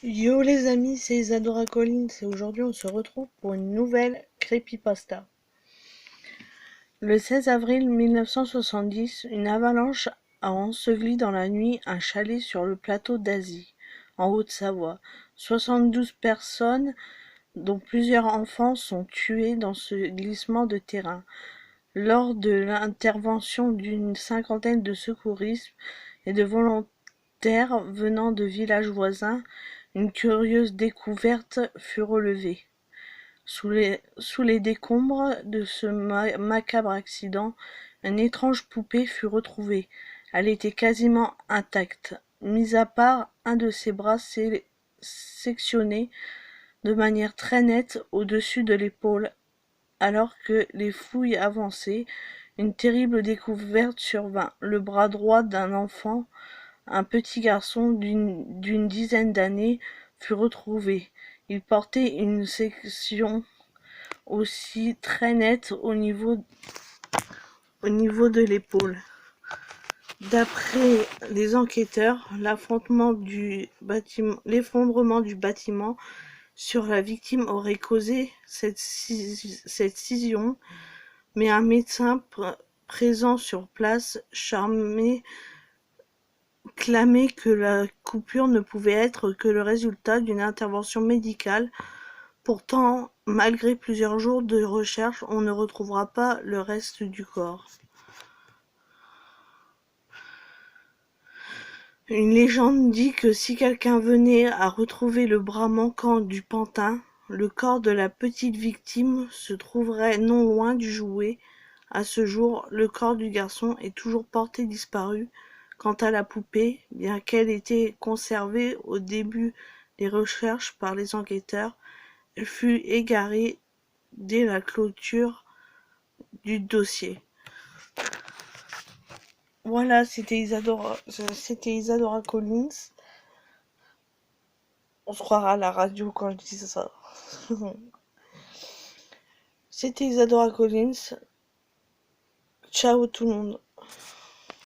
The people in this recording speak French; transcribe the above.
Yo les amis, c'est Isadora Collins et aujourd'hui on se retrouve pour une nouvelle creepypasta. Le 16 avril 1970, une avalanche a enseveli dans la nuit un chalet sur le plateau d'Asie, en Haute-Savoie. 72 personnes, dont plusieurs enfants, sont tuées dans ce glissement de terrain. Lors de l'intervention d'une cinquantaine de secouristes et de volontaires venant de villages voisins, une curieuse découverte fut relevée. Sous les décombres de ce macabre accident, une étrange poupée fut retrouvée. Elle était quasiment intacte, mis à part un de ses bras sectionné de manière très nette au-dessus de l'épaule. Alors que les fouilles avançaient, une terrible découverte survint. Le bras droit d'un enfant, un petit garçon d'une dizaine d'années, fut retrouvé. Il portait une section aussi très nette au niveau de l'épaule. D'après les enquêteurs, l'effondrement du bâtiment sur la victime aurait causé cette scission, mais un médecin présent sur place clamait que la coupure ne pouvait être que le résultat d'une intervention médicale. Pourtant, malgré plusieurs jours de recherche, on ne retrouvera pas le reste du corps. Une légende dit que si quelqu'un venait à retrouver le bras manquant du pantin, le corps de la petite victime se trouverait non loin du jouet. À ce jour, le corps du garçon est toujours porté disparu. Quant à la poupée, bien qu'elle ait été conservée au début des recherches par les enquêteurs, elle fut égarée dès la clôture du dossier. Voilà, c'était Isadora Collins. On se croira à la radio quand je dis ça. C'était Isadora Collins. Ciao tout le monde.